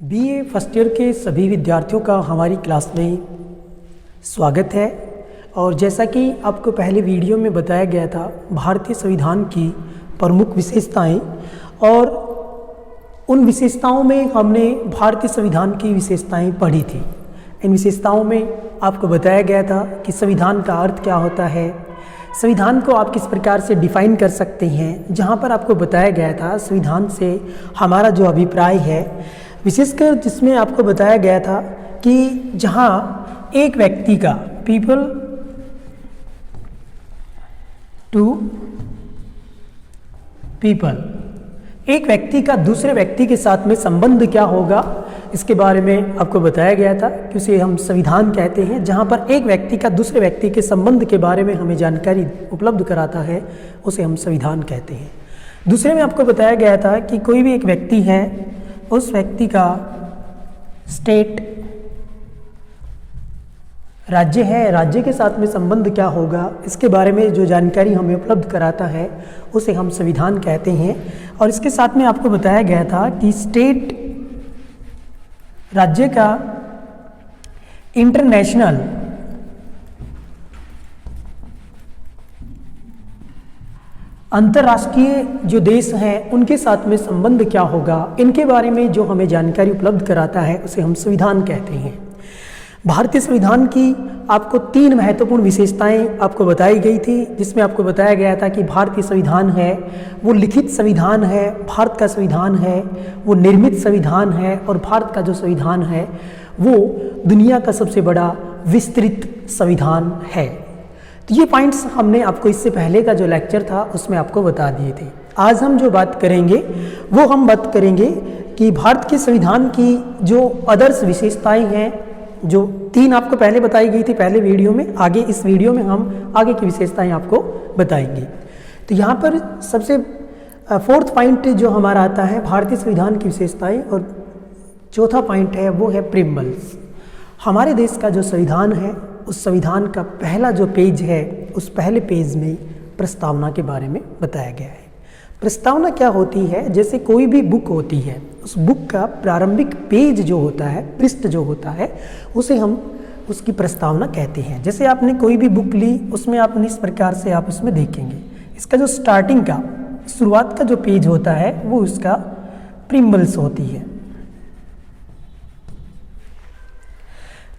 BA first year के सभी विद्यार्थियों का हमारी क्लास में स्वागत है। और जैसा कि आपको पहले वीडियो में बताया गया था, भारतीय संविधान की प्रमुख विशेषताएं, और उन विशेषताओं में हमने भारतीय संविधान की विशेषताएं पढ़ी थी। इन विशेषताओं में आपको बताया गया था कि संविधान का अर्थ क्या होता है, संविधान को आप किस प्रकार से डिफ़ाइन कर सकते हैं। जहाँ पर आपको बताया गया था संविधान से हमारा जो अभिप्राय है, विशेषकर जिसमें आपको बताया गया था कि जहाँ एक व्यक्ति का पीपल टू पीपल, एक व्यक्ति का दूसरे व्यक्ति के साथ में संबंध क्या होगा, इसके बारे में आपको बताया गया था कि उसे हम संविधान कहते हैं। जहाँ पर एक व्यक्ति का दूसरे व्यक्ति के संबंध के बारे में हमें जानकारी उपलब्ध कराता है, उसे हम संविधान कहते हैं। दूसरे में आपको बताया गया था कि कोई भी एक व्यक्ति है, उस व्यक्ति का स्टेट राज्य है, राज्य के साथ में संबंध क्या होगा, इसके बारे में जो जानकारी हमें उपलब्ध कराता है, उसे हम संविधान कहते हैं। और इसके साथ में आपको बताया गया था कि स्टेट राज्य का इंटरनेशनल अंतर्राष्ट्रीय जो देश हैं उनके साथ में संबंध क्या होगा, इनके बारे में जो हमें जानकारी उपलब्ध कराता है, उसे हम संविधान कहते हैं। भारतीय संविधान की आपको 3 महत्वपूर्ण विशेषताएं आपको बताई गई थी, जिसमें आपको बताया गया था कि भारतीय संविधान है वो लिखित संविधान है, भारत का संविधान है वो निर्मित संविधान है, और भारत का जो संविधान है वो दुनिया का सबसे बड़ा विस्तृत संविधान है। तो ये पॉइंट्स हमने आपको इससे पहले का जो लेक्चर था उसमें आपको बता दिए थे। आज हम जो बात करेंगे वो हम बात करेंगे कि भारत के संविधान की जो आदर्श विशेषताएं हैं, जो 3 आपको पहले बताई गई थी पहले वीडियो में, आगे इस वीडियो में हम आगे की विशेषताएं आपको बताएंगे। तो यहाँ पर सबसे 4th पॉइंट जो हमारा आता है भारतीय संविधान की विशेषताएं, और 4था पॉइंट है वो है प्रीम्बल्स। हमारे देश का जो संविधान है, उस संविधान का पहला जो पेज है, उस पहले पेज में प्रस्तावना के बारे में बताया गया है। प्रस्तावना क्या होती है, जैसे कोई भी बुक होती है, उस बुक का प्रारंभिक पेज जो होता है, पृष्ठ जो होता है, उसे हम उसकी प्रस्तावना कहते हैं। जैसे आपने कोई भी बुक ली, उसमें आपने इस प्रकार से आप उसमें देखेंगे, इसका जो स्टार्टिंग का शुरुआत का जो पेज होता है वो उसका प्रीम्बल्स होती है।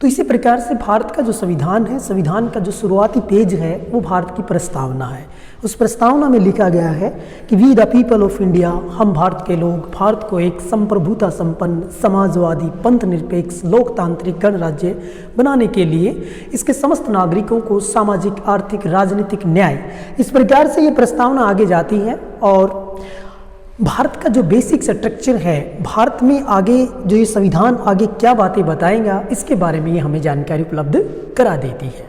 तो इसी प्रकार से भारत का जो संविधान है, संविधान का जो शुरुआती पेज है वो भारत की प्रस्तावना है। उस प्रस्तावना में लिखा गया है कि we the people of India, हम भारत के लोग, भारत को एक संप्रभुता संपन्न, समाजवादी, पंथ निरपेक्ष, लोकतांत्रिक गणराज्य बनाने के लिए इसके समस्त नागरिकों को सामाजिक, आर्थिक, राजनीतिक न्याय, इस प्रकार से ये प्रस्तावना आगे जाती है। और भारत का जो बेसिक स्ट्रक्चर है, भारत में आगे जो ये संविधान आगे क्या बातें बताएगा, इसके बारे में ये हमें जानकारी उपलब्ध करा देती है।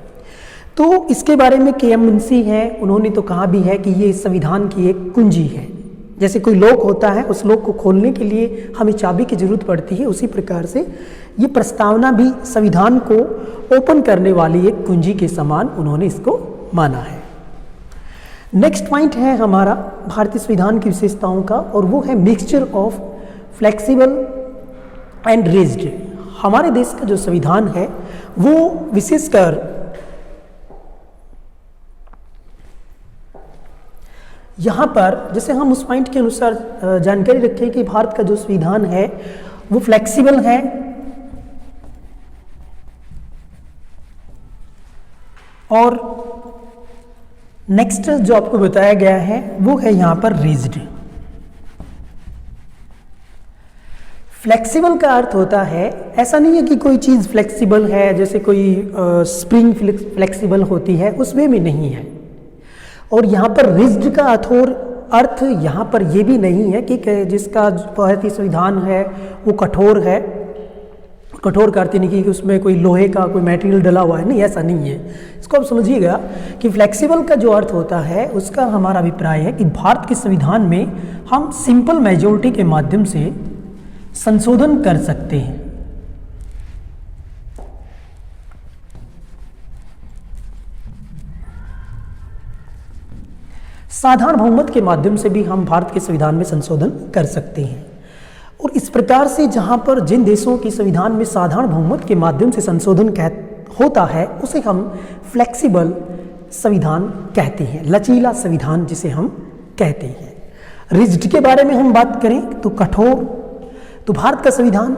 तो इसके बारे में के.एम. मुंशी हैं, उन्होंने तो कहा भी है कि ये संविधान की एक कुंजी है। जैसे कोई लॉक होता है, उस लॉक को खोलने के लिए हमें चाबी की जरूरत पड़ती है, उसी प्रकार से ये प्रस्तावना भी संविधान को ओपन करने वाली एक कुंजी के समान उन्होंने इसको माना है। नेक्स्ट पॉइंट है हमारा भारतीय संविधान की विशेषताओं का, और वो है mixture of flexible and rigid. हमारे देश का जो संविधान है वो विशेषकर यहाँ पर, जैसे हम उस पॉइंट के अनुसार जानकारी रखें कि भारत का जो संविधान है वो फ्लेक्सिबल है, और नेक्स्ट जो आपको बताया गया है वो है यहाँ पर रिजिड। फ्लेक्सिबल का अर्थ होता है, ऐसा नहीं है कि कोई चीज़ फ्लेक्सिबल है, जैसे कोई स्प्रिंग फ्लेक्सिबल होती है, उसमें भी नहीं है। और यहाँ पर रिजिड का अर्थ यहाँ पर ये भी नहीं है कि जिसका भारतीय संविधान है वो कठोर है। कठोर का अर्थ नहीं कि उसमें कोई लोहे का कोई मटेरियल डला हुआ है, नहीं, ऐसा नहीं है। इसको आप समझिएगा कि फ्लेक्सिबल का जो अर्थ होता है, उसका हमारा अभिप्राय है कि भारत के संविधान में हम सिंपल मेजॉरिटी के माध्यम से संशोधन कर सकते हैं। साधारण बहुमत के माध्यम से भी हम भारत के संविधान में संशोधन कर सकते हैं। और इस प्रकार से जहाँ पर जिन देशों की संविधान में साधारण बहुमत के माध्यम से संशोधन होता है उसे हम फ्लेक्सिबल संविधान कहते हैं, लचीला संविधान जिसे हम कहते हैं। रिजिड के बारे में हम बात करें तो कठोर, तो भारत का संविधान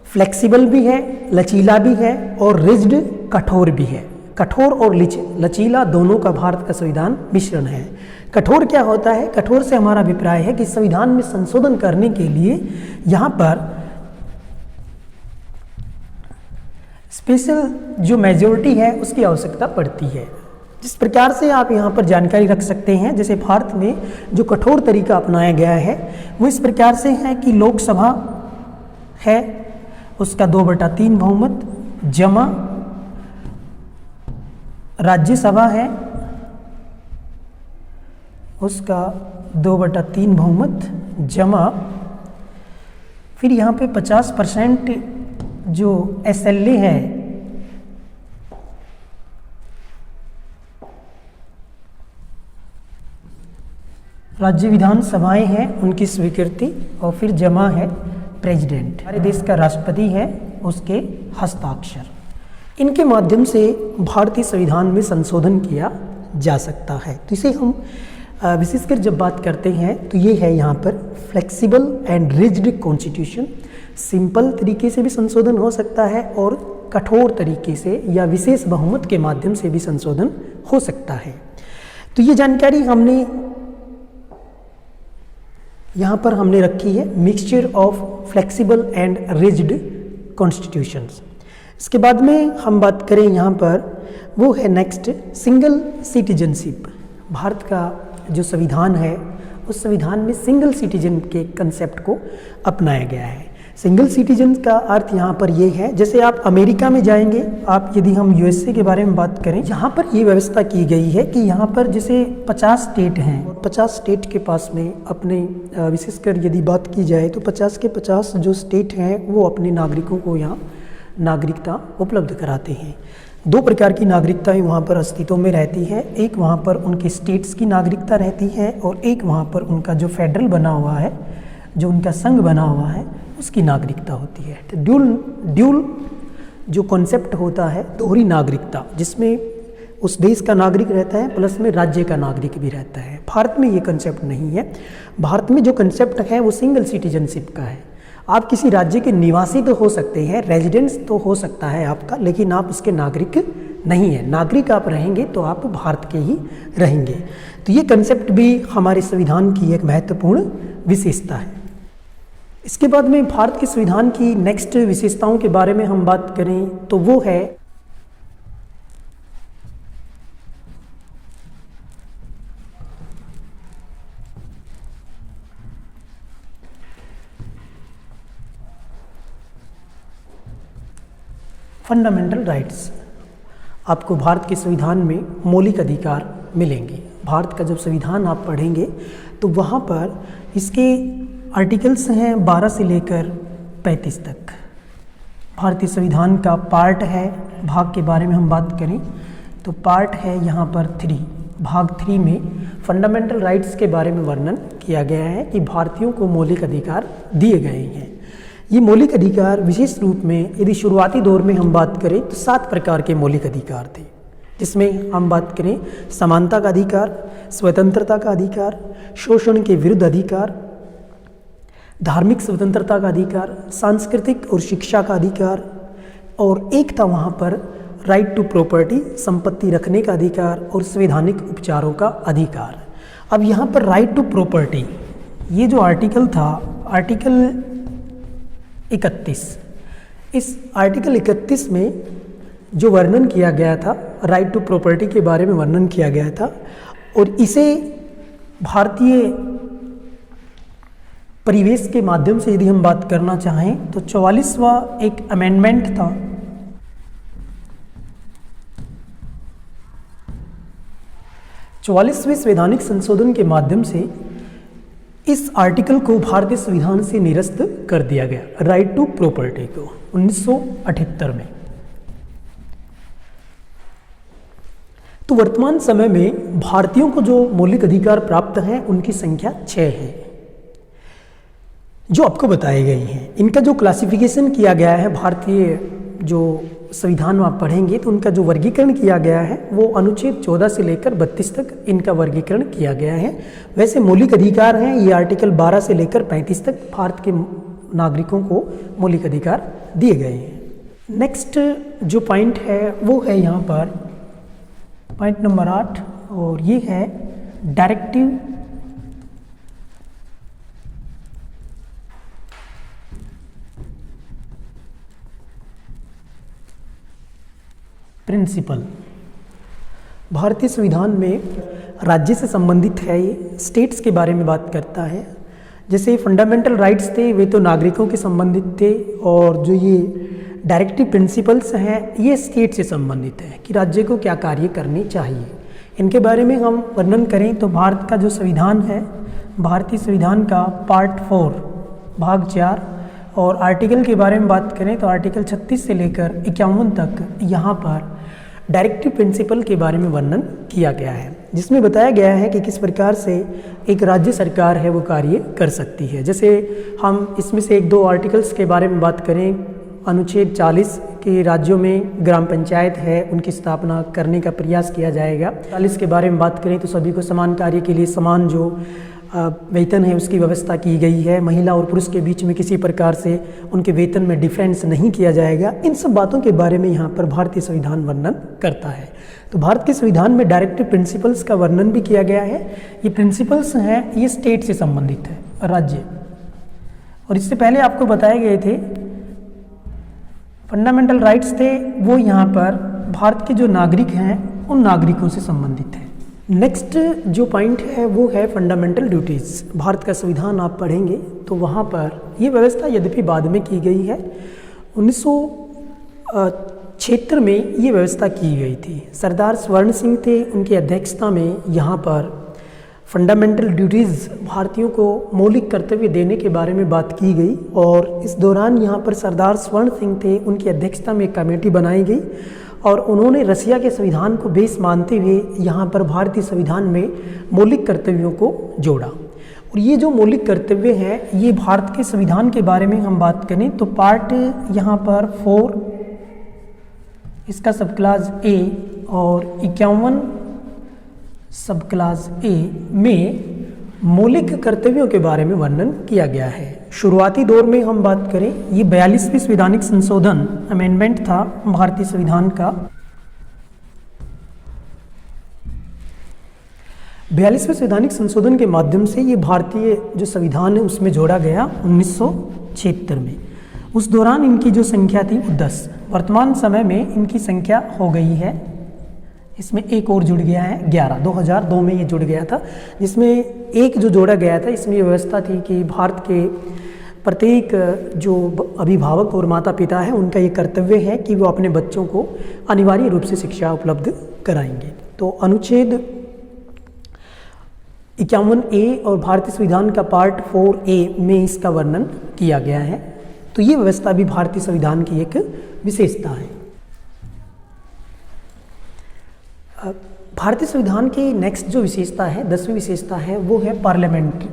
फ्लेक्सिबल भी है, लचीला भी है और रिजिड कठोर भी है। कठोर और लचीला दोनों का भारत का संविधान मिश्रण है। कठोर क्या होता है? कठोर से हमारा अभिप्राय है कि संविधान में संशोधन करने के लिए यहाँ पर स्पेशल जो मेजॉरिटी है उसकी आवश्यकता पड़ती है। जिस प्रकार से आप यहाँ पर जानकारी रख सकते हैं, जैसे भारत में जो कठोर तरीका अपनाया गया है वो इस प्रकार से है कि लोकसभा है उसका 2/3 बहुमत जमा, राज्यसभा है उसका 2/3 बहुमत जमा, फिर यहाँ पे 50% जो SLA है राज्य विधानसभाएं हैं उनकी स्वीकृति, और फिर जमा है प्रेसिडेंट, हमारे देश का राष्ट्रपति है उसके हस्ताक्षर। इनके माध्यम से भारतीय संविधान में संशोधन किया जा सकता है। तो इसे हम विशेषकर जब बात करते हैं तो ये है यहाँ पर flexible and rigid constitution. Simple तरीके से भी संशोधन हो सकता है और कठोर तरीके से या विशेष बहुमत के माध्यम से भी संशोधन हो सकता है। तो ये जानकारी हमने यहाँ पर हमने रखी है, mixture of flexible and rigid constitutions. इसके बाद में हम बात करें यहाँ पर वो है नेक्स्ट सिंगल सिटीजनशिप। भारत का जो संविधान है उस संविधान में सिंगल सिटीजन के कंसेप्ट को अपनाया गया है। सिंगल सिटीजन का अर्थ यहाँ पर ये है, जैसे आप अमेरिका में जाएंगे, आप यदि हम USA के बारे में बात करें, यहाँ पर ये व्यवस्था की गई है कि यहाँ पर जैसे 50 स्टेट हैं और 50 स्टेट के पास में अपने विशेषकर यदि बात की जाए तो 50 के 50 जो स्टेट हैं वो अपने नागरिकों को यहाँ नागरिकता उपलब्ध कराते हैं। 2 प्रकार की नागरिकताएं वहाँ पर अस्तित्व में रहती है, एक वहाँ पर उनके स्टेट्स की नागरिकता रहती है और एक वहाँ पर उनका जो फेडरल बना हुआ है, जो उनका संघ बना हुआ है उसकी नागरिकता होती है। तो ड्यूल जो कॉन्सेप्ट होता है, दोहरी नागरिकता, जिसमें उस देश का नागरिक रहता है प्लस में राज्य का नागरिक भी रहता है। भारत में ये कंसेप्ट नहीं है। भारत में जो कंसेप्ट है वो सिंगल सिटीजनशिप का है। आप किसी राज्य के निवासी तो हो सकते हैं, रेजिडेंस तो हो सकता है आपका, लेकिन आप उसके नागरिक नहीं है। नागरिक आप रहेंगे तो आप भारत के ही रहेंगे। तो ये कंसेप्ट भी हमारे संविधान की एक महत्वपूर्ण विशेषता है। इसके बाद में भारत के संविधान की नेक्स्ट विशेषताओं के बारे में हम बात करें तो वो है फंडामेंटल राइट्स। आपको भारत के संविधान में मौलिक अधिकार मिलेंगे। भारत का जब संविधान आप पढ़ेंगे तो वहाँ पर इसके आर्टिकल्स हैं 12 से लेकर 35 तक। भारतीय संविधान का पार्ट है, भाग के बारे में हम बात करें तो पार्ट है यहाँ पर 3। भाग 3 में फंडामेंटल राइट्स के बारे में वर्णन किया गया है कि भारतीयों को मौलिक अधिकार दिए गए हैं। ये मौलिक अधिकार विशेष रूप में यदि शुरुआती दौर में हम बात करें तो 7 प्रकार के मौलिक अधिकार थे, जिसमें हम बात करें समानता का अधिकार, स्वतंत्रता का अधिकार, शोषण के विरुद्ध अधिकार, धार्मिक स्वतंत्रता का अधिकार, सांस्कृतिक और शिक्षा का अधिकार, और एक था वहाँ पर राइट टू प्रॉपर्टी, संपत्ति रखने का अधिकार, और संवैधानिक उपचारों का अधिकार। अब यहाँ पर राइट टू प्रॉपर्टी, ये जो आर्टिकल था, आर्टिकल 31, इस आर्टिकल 31 में जो वर्णन किया गया था, राइट टू प्रॉपर्टी के बारे में वर्णन किया गया था, और इसे भारतीय परिवेश के माध्यम से यदि हम बात करना चाहें तो 44वां एक अमेंडमेंट था। चौवालीसवें संवैधानिक संशोधन के माध्यम से इस आर्टिकल को भारतीय संविधान से निरस्त कर दिया गया, राइट टू प्रॉपर्टी को 1978 में। तो वर्तमान समय में भारतीयों को जो मौलिक अधिकार प्राप्त हैं उनकी संख्या 6 है। जो आपको बताए गए हैं, इनका जो क्लासिफिकेशन किया गया है, भारतीय जो संविधान में आप पढ़ेंगे तो उनका जो वर्गीकरण किया गया है वो अनुच्छेद 14 से लेकर 32 तक इनका वर्गीकरण किया गया है। वैसे मौलिक अधिकार हैं ये आर्टिकल 12 से लेकर 35 तक भारत के नागरिकों को मौलिक अधिकार दिए गए हैं। नेक्स्ट जो पॉइंट है वो है यहाँ पर पॉइंट नंबर 8 और ये है डायरेक्टिव प्रिंसिपल। भारतीय संविधान में राज्य से संबंधित है, ये स्टेट्स के बारे में बात करता है। जैसे फंडामेंटल राइट्स थे वे तो नागरिकों के संबंधित थे, और जो ये डायरेक्टिव प्रिंसिपल्स हैं ये स्टेट से संबंधित है कि राज्य को क्या कार्य करने चाहिए। इनके बारे में हम वर्णन करें तो भारत का जो संविधान है, भारतीय संविधान का पार्ट 4 भाग 4 और आर्टिकल के बारे में बात करें तो आर्टिकल 36 से लेकर 51 तक यहाँ पर डायरेक्टिव प्रिंसिपल के बारे में वर्णन किया गया है, जिसमें बताया गया है कि किस प्रकार से एक राज्य सरकार है वो कार्य कर सकती है। जैसे हम इसमें से एक दो आर्टिकल्स के बारे में बात करें, अनुच्छेद 40 के राज्यों में ग्राम पंचायत है उनकी स्थापना करने का प्रयास किया जाएगा। 40 के बारे में बात करें तो सभी को समान कार्य के लिए समान जो वेतन है उसकी व्यवस्था की गई है। महिला और पुरुष के बीच में किसी प्रकार से उनके वेतन में डिफरेंस नहीं किया जाएगा। इन सब बातों के बारे में यहाँ पर भारतीय संविधान वर्णन करता है। तो भारत के संविधान में डायरेक्टिव प्रिंसिपल्स का वर्णन भी किया गया है। ये प्रिंसिपल्स हैं ये स्टेट से संबंधित है, राज्य। और इससे पहले आपको बताए गए थे फंडामेंटल राइट्स थे वो यहाँ पर भारत के जो नागरिक हैं उन नागरिकों से संबंधित है। नेक्स्ट जो पॉइंट है वो है फंडामेंटल ड्यूटीज़। भारत का संविधान आप पढ़ेंगे तो वहाँ पर ये व्यवस्था यद्यपि बाद में की गई है, 1976 में ये व्यवस्था की गई थी। सरदार स्वर्ण सिंह थे, उनकी अध्यक्षता में यहाँ पर फंडामेंटल ड्यूटीज़ भारतीयों को मौलिक कर्तव्य देने के बारे में बात की गई। और इस दौरान यहाँ पर सरदार स्वर्ण सिंह थे, उनकी अध्यक्षता में एक कमेटी बनाई गई और उन्होंने रसिया के संविधान को बेस मानते हुए यहाँ पर भारतीय संविधान में मौलिक कर्तव्यों को जोड़ा। और ये जो मौलिक कर्तव्य हैं ये भारत के संविधान के बारे में हम बात करें तो पार्ट यहाँ पर 4 इसका सब क्लास ए और 51 सब क्लास ए में मौलिक कर्तव्यों के बारे में वर्णन किया गया है। शुरुआती दौर में हम बात करें, ये 42वें संवैधानिक संशोधन अमेंडमेंट था भारतीय संविधान का। 42वें संवैधानिक संशोधन के माध्यम से ये भारतीय जो संविधान है उसमें जोड़ा गया 1976 में। उस दौरान इनकी जो संख्या थी वो 10, वर्तमान समय में इनकी संख्या हो गई है, इसमें एक और जुड़ गया है 11, 2002 में ये जुड़ गया था, जिसमें एक जो जोड़ा गया था इसमें ये व्यवस्था थी कि भारत के प्रत्येक जो अभिभावक और माता पिता हैं उनका ये कर्तव्य है कि वो अपने बच्चों को अनिवार्य रूप से शिक्षा उपलब्ध कराएंगे। तो अनुच्छेद 51A और भारतीय संविधान का पार्ट 4A में इसका वर्णन किया गया है। तो ये व्यवस्था भी भारतीय संविधान की एक विशेषता है। भारतीय संविधान की नेक्स्ट जो विशेषता है, 10वीं विशेषता है, वो है पार्लियामेंट्री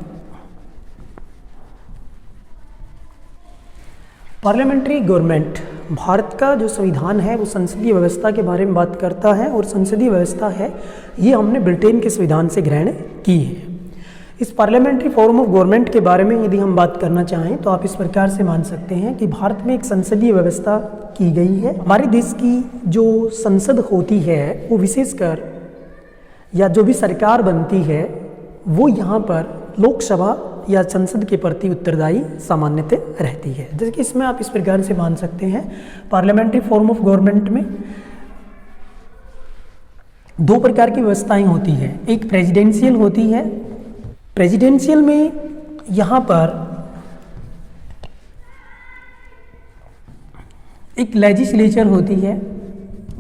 गवर्नमेंट। भारत का जो संविधान है वो संसदीय व्यवस्था के बारे में बात करता है और संसदीय व्यवस्था है ये हमने ब्रिटेन के संविधान से ग्रहण की है। इस पार्लियामेंट्री फॉर्म ऑफ गवर्नमेंट के बारे में यदि हम बात करना चाहें तो आप इस प्रकार से मान सकते हैं कि भारत में एक संसदीय व्यवस्था की गई है। हमारे देश की जो संसद होती है वो विशेषकर या जो भी सरकार बनती है वो यहाँ पर लोकसभा या संसद के प्रति उत्तरदायी सामान्यतः रहती है। जैसे कि इसमें आप इस प्रकार से मान सकते हैं, पार्लियामेंट्री फॉर्म ऑफ गवर्नमेंट में दो प्रकार की व्यवस्थाएं होती है। एक प्रेसिडेंशियल होती है। प्रेसिडेंशियल में यहाँ पर एक लेजिस्लेचर होती है,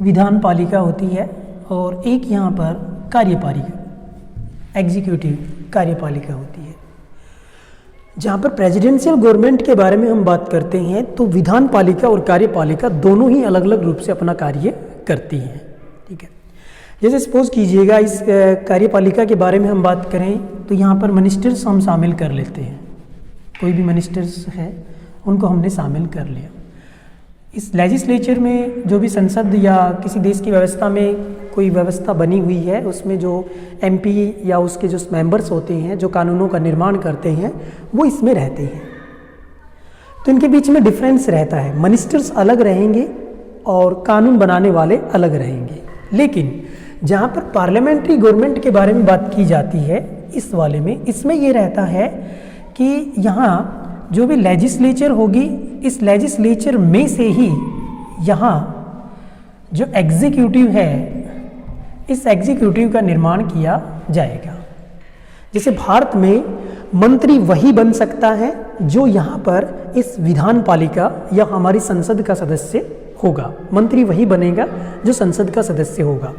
विधान पालिका होती है, और एक यहाँ पर कार्यपालिका एग्जीक्यूटिव कार्यपालिका होती है। जहाँ पर प्रेसिडेंशियल गवर्नमेंट के बारे में हम बात करते हैं तो विधान पालिका और कार्यपालिका दोनों ही अलग अलग रूप से अपना कार्य करती हैं। ठीक है, जैसे सपोज कीजिएगा इस कार्यपालिका के बारे में हम बात करें तो यहाँ पर मिनिस्टर्स हम शामिल कर लेते हैं। कोई भी मिनिस्टर्स हैं उनको हमने शामिल कर लिया। इस लेजिस्लेचर में जो भी संसद या किसी देश की व्यवस्था में कोई व्यवस्था बनी हुई है उसमें जो एमपी या उसके जो मेंबर्स होते हैं जो कानूनों का निर्माण करते हैं वो इसमें रहते हैं। तो इनके बीच में डिफरेंस रहता है, मिनिस्टर्स अलग रहेंगे और कानून बनाने वाले अलग रहेंगे। लेकिन जहाँ पर पार्लियामेंट्री गवर्नमेंट के बारे में बात की जाती है इस वाले में, इसमें ये रहता है कि यहाँ जो भी लेजिस्लेचर होगी इस लेजिस्लेचर में से ही यहाँ जो एग्जीक्यूटिव है इस एग्जीक्यूटिव का निर्माण किया जाएगा। जैसे भारत में मंत्री वही बन सकता है जो यहाँ पर इस विधान पालिका या हमारी संसद का सदस्य होगा, मंत्री वही बनेगा जो संसद का सदस्य होगा।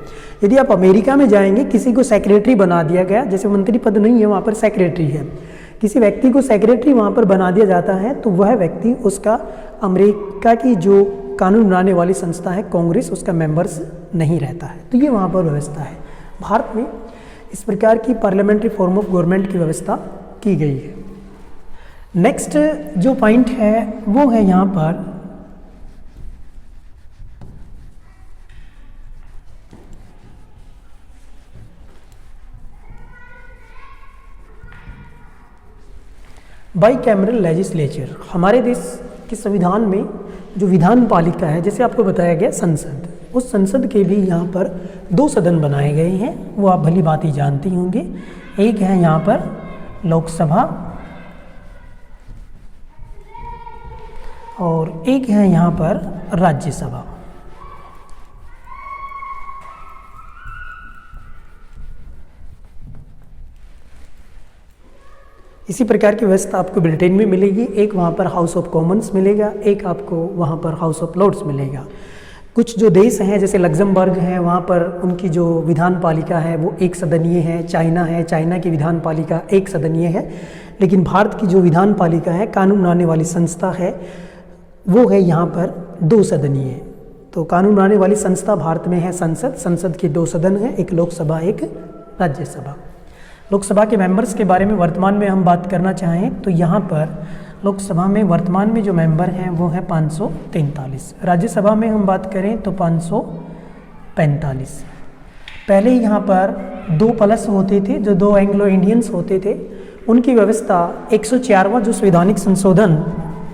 यदि आप अमेरिका में जाएंगे किसी को सेक्रेटरी बना दिया गया, जैसे मंत्री पद नहीं है वहाँ पर सेक्रेटरी है, किसी व्यक्ति को सेक्रेटरी वहाँ पर बना दिया जाता है तो वह व्यक्ति उसका अमेरिका की जो कानून बनाने वाली संस्था है कांग्रेस उसका मेंबर्स नहीं रहता है। तो ये वहाँ पर व्यवस्था है। भारत में इस प्रकार की पार्लियामेंट्री फॉर्म ऑफ गवर्नमेंट की व्यवस्था की गई है। नेक्स्ट जो पॉइंट है वो है यहाँ पर बाई कैमरल लेजिस्लेचर। हमारे देश के संविधान में जो विधान पालिका है, जैसे आपको बताया गया संसद, उस संसद के भी यहाँ पर 2 सदन बनाए गए हैं, वो आप भली बात ही जानती होंगे। एक है यहाँ पर लोकसभा और एक है यहाँ पर राज्यसभा। इसी प्रकार की व्यवस्था आपको ब्रिटेन में मिलेगी। एक वहाँ पर हाउस ऑफ कॉमन्स मिलेगा, एक आपको वहाँ पर हाउस ऑफ लॉर्ड्स मिलेगा। कुछ जो देश हैं जैसे लग्जमबर्ग है, वहाँ पर उनकी जो विधान पालिका है वो 1 सदनीय है। चाइना है, चाइना की विधान पालिका 1 सदनीय है। लेकिन भारत की जो विधान पालिका है, कानून बनाने वाली संस्था है, वो है यहाँ पर 2 सदनीय। तो कानून बनाने वाली संस्था भारत में है संसद, संसद के 2 सदन हैं, एक लोकसभा एक राज्यसभा। लोकसभा के मेंबर्स के बारे में वर्तमान में हम बात करना चाहें तो यहाँ पर लोकसभा में वर्तमान में जो मेंबर हैं वो है 543। राज्यसभा में हम बात करें तो 545। पहले यहाँ पर 2+ होते थे, जो 2 एंग्लो इंडियंस होते थे, उनकी व्यवस्था 104वां जो संवैधानिक संशोधन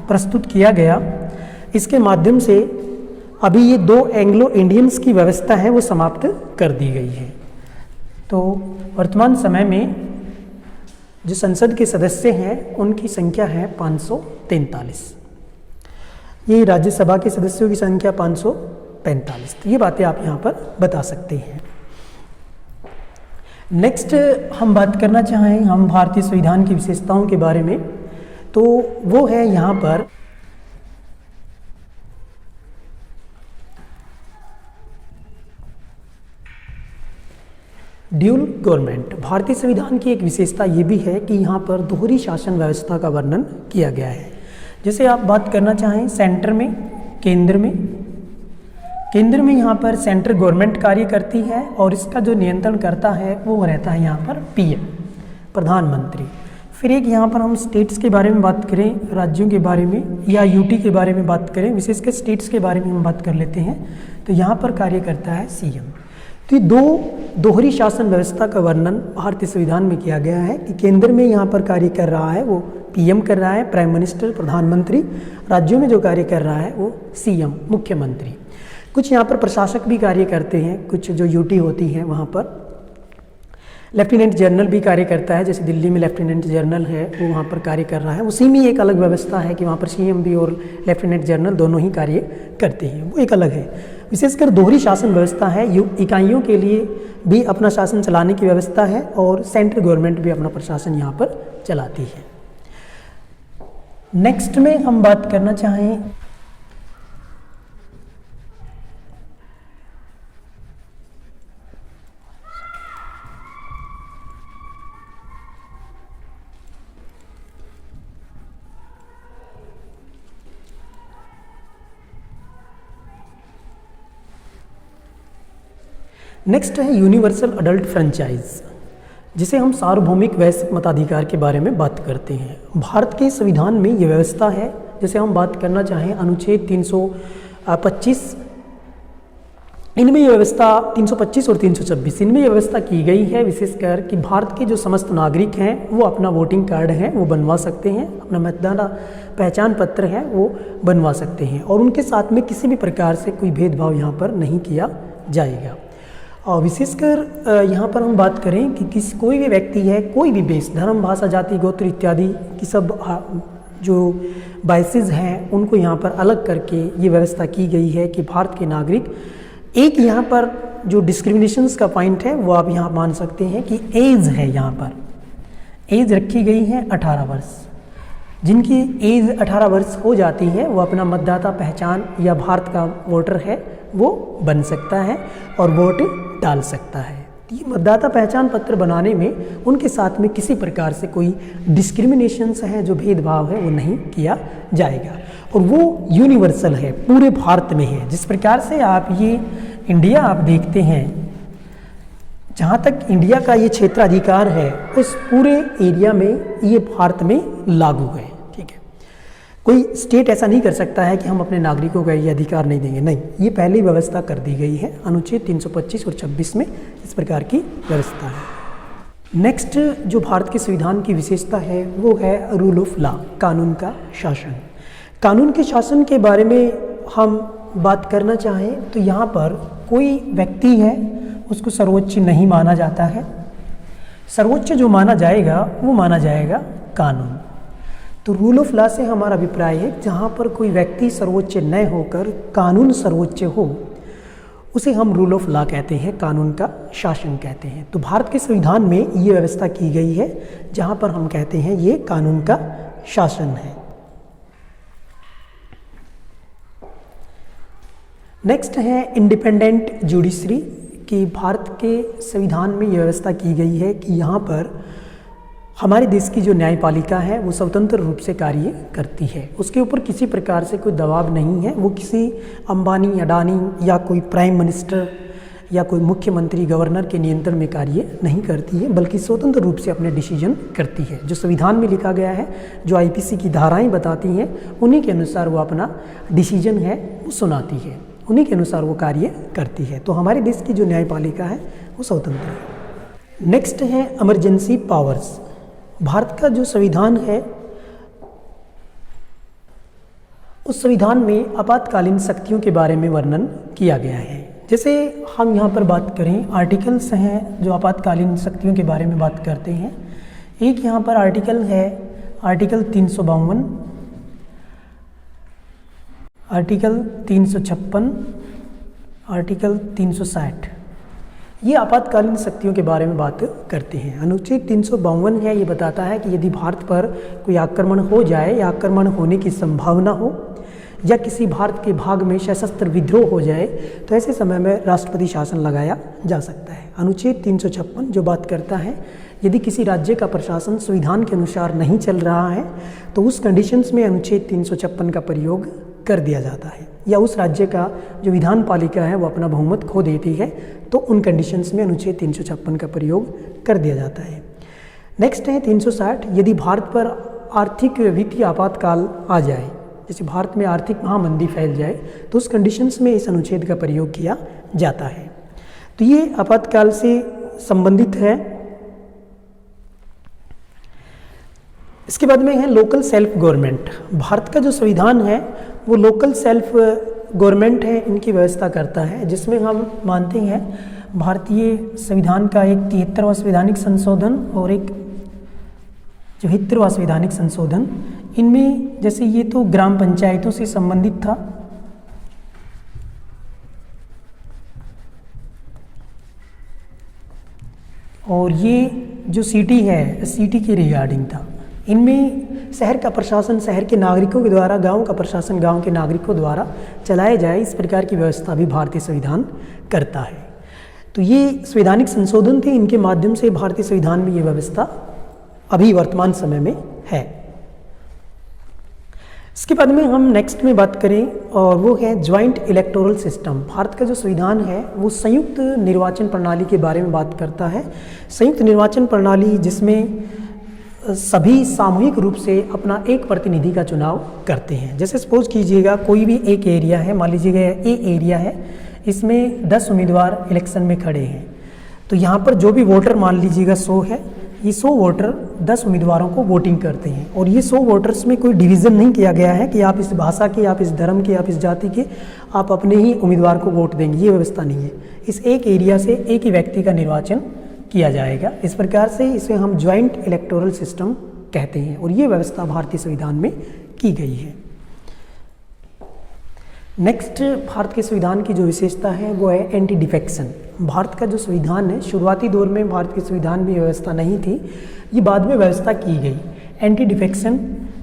प्रस्तुत किया गया, इसके माध्यम से अभी ये 2 एंग्लो इंडियंस की व्यवस्था है वो समाप्त कर दी गई है। तो वर्तमान समय में जो संसद के सदस्य हैं उनकी संख्या है 543। ये राज्यसभा के सदस्यों की संख्या 545। तो ये बातें आप यहाँ पर बता सकते हैं। नेक्स्ट हम बात करना चाहें हम भारतीय संविधान की विशेषताओं के बारे में, तो वो है यहाँ पर ड्यूल गवर्नमेंट। भारतीय संविधान की एक विशेषता ये भी है कि यहाँ पर दोहरी शासन व्यवस्था का वर्णन किया गया है। जैसे आप बात करना चाहें सेंटर में, केंद्र में यहाँ पर सेंट्रल गवर्नमेंट कार्य करती है और इसका जो नियंत्रण करता है वो रहता है यहाँ पर पीएम, प्रधानमंत्री। फिर एक यहाँ पर हम स्टेट्स के बारे में बात करें, राज्यों के बारे में या यूटी के बारे में बात करें, विशेषकर स्टेट्स के बारे में हम बात कर लेते हैं, तो यहाँ पर कार्य करता है सीएम। तो ये 2 दोहरी शासन व्यवस्था का वर्णन भारतीय संविधान में किया गया है कि केंद्र में यहाँ पर कार्य कर रहा है वो पीएम कर रहा है, प्राइम मिनिस्टर, प्रधानमंत्री। राज्यों में जो कार्य कर रहा है वो सीएम, मुख्यमंत्री। कुछ यहाँ पर प्रशासक भी कार्य करते हैं, कुछ जो यूटी होती हैं वहाँ पर लेफ्टिनेंट जनरल भी कार्य करता है। जैसे दिल्ली में लेफ्टिनेंट जनरल है वो वहाँ पर कार्य कर रहा है। उसी में एक अलग व्यवस्था है कि वहाँ पर सीएम भी और लेफ्टिनेंट जनरल दोनों ही कार्य करते हैं, वो एक अलग है। विशेषकर दोहरी शासन व्यवस्था है, इकाइयों के लिए भी अपना शासन चलाने की व्यवस्था है और सेंट्रल गवर्नमेंट भी अपना प्रशासन यहाँ पर चलाती है। नेक्स्ट में हम बात करना चाहें नेक्स्ट है यूनिवर्सल अडल्ट फ्रेंचाइज। जिसे हम सार्वभौमिक वैश्विक मताधिकार के बारे में बात करते हैं। भारत के संविधान में ये व्यवस्था है। जैसे हम बात करना चाहें अनुच्छेद 325, इनमें ये व्यवस्था 325 और 326 इनमें ये व्यवस्था की गई है विशेषकर कि भारत के जो समस्त नागरिक हैं वो अपना वोटिंग कार्ड है वो बनवा सकते हैं, अपना मतदाता पहचान पत्र है वो बनवा सकते हैं और उनके साथ में किसी भी प्रकार से कोई भेदभाव यहाँ पर नहीं किया जाएगा। और विशेषकर यहाँ पर हम बात करें कि कोई भी व्यक्ति है, कोई भी बेस, धर्म, भाषा, जाति, गोत्र इत्यादि की सब जो बाइसेस हैं उनको यहाँ पर अलग करके ये व्यवस्था की गई है कि भारत के नागरिक, एक यहाँ पर जो डिस्क्रिमिनेशंस का पॉइंट है वो आप यहाँ मान सकते हैं कि एज है, यहाँ पर एज रखी गई है 18 वर्ष। जिनकी एज 18 वर्ष हो जाती है वो अपना मतदाता पहचान या भारत का वोटर है वो बन सकता है और वोट डाल सकता है। ये मतदाता पहचान पत्र बनाने में उनके साथ में किसी प्रकार से कोई डिस्क्रिमिनेशंस है, जो भेदभाव है वो नहीं किया जाएगा और वो यूनिवर्सल है, पूरे भारत में है। जिस प्रकार से आप ये इंडिया आप देखते हैं, जहाँ तक इंडिया का ये क्षेत्राधिकार है उस पूरे एरिया में ये भारत में लागू है। ठीक है, कोई स्टेट ऐसा नहीं कर सकता है कि हम अपने नागरिकों को ये अधिकार नहीं देंगे, नहीं, ये पहले ही व्यवस्था कर दी गई है अनुच्छेद 325 और 26 में इस प्रकार की व्यवस्था है। नेक्स्ट जो भारत के संविधान की विशेषता है वो है रूल ऑफ लॉ, कानून का शासन। कानून के शासन के बारे में हम बात करना चाहें तो यहाँ पर कोई व्यक्ति है उसको सर्वोच्च नहीं माना जाता है। सर्वोच्च जो माना जाएगा वो माना जाएगा कानून। तो रूल ऑफ लॉ से हमारा अभिप्राय है जहाँ पर कोई व्यक्ति सर्वोच्च न होकर कानून सर्वोच्च हो उसे हम रूल ऑफ लॉ कहते हैं, कानून का शासन कहते हैं। तो भारत के संविधान में ये व्यवस्था की गई है जहाँ पर हम कहते हैं ये कानून का शासन है। नेक्स्ट है इंडिपेंडेंट जुडिशरी कि भारत के संविधान में यह व्यवस्था की गई है कि यहाँ पर हमारे देश की जो न्यायपालिका है वो स्वतंत्र रूप से कार्य करती है, उसके ऊपर किसी प्रकार से कोई दबाव नहीं है। वो किसी अंबानी, अडानी या कोई प्राइम मिनिस्टर या कोई मुख्यमंत्री, गवर्नर के नियंत्रण में कार्य नहीं करती है, बल्कि स्वतंत्र रूप से अपने डिसीजन करती है। जो संविधान में लिखा गया है, जो आईपीसी की धाराएं बताती हैं, उन्हीं के अनुसार वो अपना डिसीजन है वो सुनाती है, उन्हीं के अनुसार वो कार्य करती है। तो हमारे देश की जो न्यायपालिका है वो स्वतंत्र है। नेक्स्ट है इमरजेंसी पावर्स। भारत का जो संविधान है उस संविधान में आपातकालीन शक्तियों के बारे में वर्णन किया गया है। जैसे हम यहाँ पर बात करें, आर्टिकल्स हैं जो आपातकालीन शक्तियों के बारे में बात करते हैं। एक यहाँ पर आर्टिकल है आर्टिकल 352, आर्टिकल 356, आर्टिकल 360, ये आपातकालीन शक्तियों के बारे में बात करते हैं। अनुच्छेद 352 है, ये बताता है कि यदि भारत पर कोई आक्रमण हो जाए या आक्रमण होने की संभावना हो या किसी भारत के भाग में सशस्त्र विद्रोह हो जाए तो ऐसे समय में राष्ट्रपति शासन लगाया जा सकता है। अनुच्छेद 356 जो बात करता है यदि किसी राज्य का प्रशासन संविधान के अनुसार नहीं चल रहा है तो उस कंडीशंस में अनुच्छेद 356 का प्रयोग कर दिया जाता है, या उस राज्य का जो विधान पालिका है वो अपना बहुमत खो देती है तो उन कंडीशंस में अनुच्छेद 356 का प्रयोग कर दिया जाता है। नेक्स्ट है 360, यदि भारत पर आर्थिक वित्तीय आपातकाल आ जाए, जैसे भारत में आर्थिक महामंदी फैल जाए तो उस कंडीशंस में इस अनुच्छेद का प्रयोग किया जाता है। तो ये आपातकाल से संबंधित है। इसके बाद में है लोकल सेल्फ गवर्नमेंट। भारत का जो संविधान है वो लोकल सेल्फ गवर्नमेंट है इनकी व्यवस्था करता है, जिसमें हम मानते हैं भारतीय संविधान का एक 73वां संवैधानिक संशोधन और एक 74वां संवैधानिक संशोधन। इनमें जैसे ये तो ग्राम पंचायतों से संबंधित था, और ये जो सिटी है सिटी के रिगार्डिंग था। इनमें शहर का प्रशासन शहर के नागरिकों के द्वारा, गांव का प्रशासन गांव के नागरिकों द्वारा चलाया जाए, इस प्रकार की व्यवस्था भी भारतीय संविधान करता है। तो ये संवैधानिक संशोधन थे, इनके माध्यम से भारतीय संविधान में ये व्यवस्था अभी वर्तमान समय में है। इसके बाद में हम नेक्स्ट में बात करें और वो है ज्वाइंट इलेक्टोरल सिस्टम। भारत का जो संविधान है वो संयुक्त निर्वाचन प्रणाली के बारे में बात करता है। संयुक्त निर्वाचन प्रणाली जिसमें सभी सामूहिक रूप से अपना एक प्रतिनिधि का चुनाव करते हैं। जैसे सपोज कीजिएगा कोई भी एक एरिया है, मान लीजिएगा ए एरिया है, इसमें 10 उम्मीदवार इलेक्शन में खड़े हैं, तो यहाँ पर जो भी वोटर मान लीजिएगा 100 है, ये 100 वोटर 10 उम्मीदवारों को वोटिंग करते हैं और ये 100 वोटर्स में कोई डिवीज़न नहीं किया गया है कि आप इस भाषा के, आप इस धर्म के, आप इस जाति के, आप अपने ही उम्मीदवार को वोट देंगे, ये व्यवस्था नहीं है। इस एक एरिया से एक ही व्यक्ति का निर्वाचन किया जाएगा। इस प्रकार से इसे हम ज्वाइंट इलेक्टोरल सिस्टम कहते हैं और ये व्यवस्था भारतीय संविधान में की गई है। नेक्स्ट भारत के संविधान की जो विशेषता है वो है एंटी डिफेक्शन। भारत का जो संविधान है, शुरुआती दौर में भारत के संविधान में व्यवस्था नहीं थी, ये बाद में व्यवस्था की गई। एंटी डिफेक्शन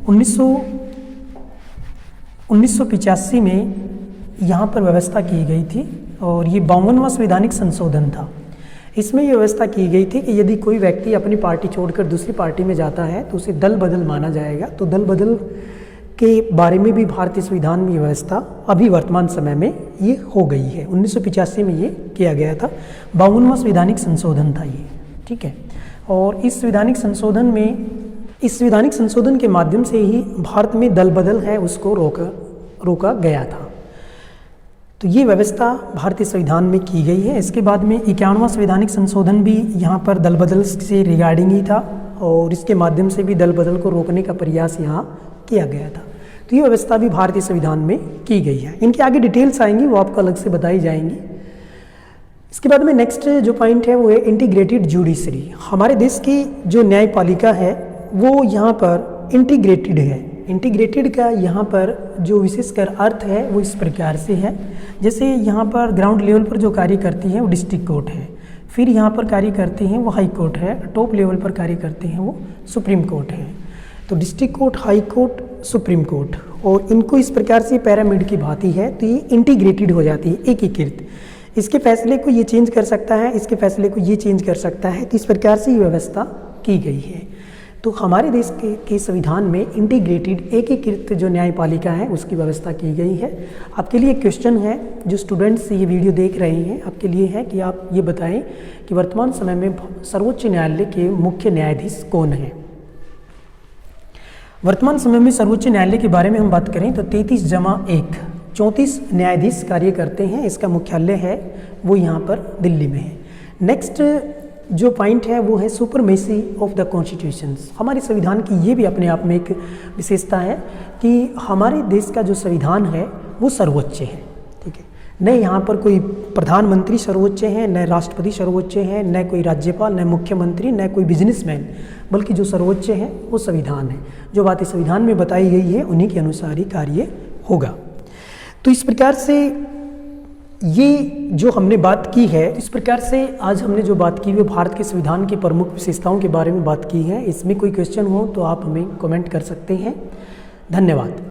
1985 में यहाँ पर व्यवस्था की गई थी और ये 52वां संवैधानिक संशोधन था। इसमें ये व्यवस्था की गई थी कि यदि कोई व्यक्ति अपनी पार्टी छोड़कर दूसरी पार्टी में जाता है तो उसे दल बदल माना जाएगा। तो दल बदल के बारे में भी भारतीय संविधान में व्यवस्था अभी वर्तमान समय में ये हो गई है। 1985 में ये किया गया था, 52वां संवैधानिक संशोधन था ये, ठीक है। और इस संवैधानिक संशोधन के माध्यम से ही भारत में दल बदल है उसको रोका गया था। तो ये व्यवस्था भारतीय संविधान में की गई है। इसके बाद में 51वां संवैधानिक संशोधन भी यहाँ पर दल बदल से रिगार्डिंग ही था और इसके माध्यम से भी दल बदल को रोकने का प्रयास यहाँ किया गया था। तो ये व्यवस्था भी भारतीय संविधान में की गई है। इनके आगे डिटेल्स आएंगी, वो आपको अलग से बताई जाएंगी। इसके बाद में नेक्स्ट जो पॉइंट है वो है इंटीग्रेटेड जुडिशरी। हमारे देश की जो न्यायपालिका है वो यहाँ पर इंटीग्रेटेड है। इंटीग्रेटेड का यहाँ पर जो विशेषकर अर्थ है वो इस प्रकार से है, जैसे यहाँ पर ग्राउंड लेवल पर जो कार्य करती है वो डिस्ट्रिक्ट कोर्ट है, फिर यहाँ पर कार्य करते हैं वो हाई कोर्ट है, टॉप लेवल पर कार्य करते हैं वो सुप्रीम कोर्ट है। तो district court, high court, supreme court, और इनको इस प्रकार से पिरामिड की भांति है, तो ये इंटीग्रेटेड हो जाती है, एकीकृत। इसके फैसले को ये चेंज कर सकता है, इसके फैसले को ये चेंज कर सकता है, तो इस प्रकार से ये व्यवस्था की गई है। तो हमारे देश के संविधान में इंटीग्रेटेड एकीकृत जो न्यायपालिका है उसकी व्यवस्था की गई है। आपके लिए क्वेश्चन है, जो स्टूडेंट्स ये वीडियो देख रहे हैं, आपके लिए है कि आप ये बताएं कि वर्तमान समय में सर्वोच्च न्यायालय के मुख्य न्यायाधीश कौन हैं। वर्तमान समय में सर्वोच्च न्यायालय के बारे में हम बात करें तो 33+1 34 न्यायाधीश कार्य करते हैं। इसका मुख्यालय है वो यहाँ पर दिल्ली में है। नेक्स्ट जो पॉइंट है वो है सुपरमेसी ऑफ द कॉन्स्टिट्यूशंस। हमारे संविधान की ये भी अपने आप में एक विशेषता है कि हमारे देश का जो संविधान है वो सर्वोच्च है, ठीक है। न यहाँ पर कोई प्रधानमंत्री सर्वोच्च है, न राष्ट्रपति सर्वोच्च है, न कोई राज्यपाल, न मुख्यमंत्री, न कोई बिजनेसमैन, बल्कि जो सर्वोच्च है वो संविधान है। जो बातें संविधान में बताई गई है उन्हीं के अनुसार ही कार्य होगा। तो इस प्रकार से ये जो हमने बात की है, इस प्रकार से आज हमने जो बात की वो भारत के संविधान की प्रमुख विशेषताओं के बारे में बात की है। इसमें कोई क्वेश्चन हो तो आप हमें कमेंट कर सकते हैं। धन्यवाद।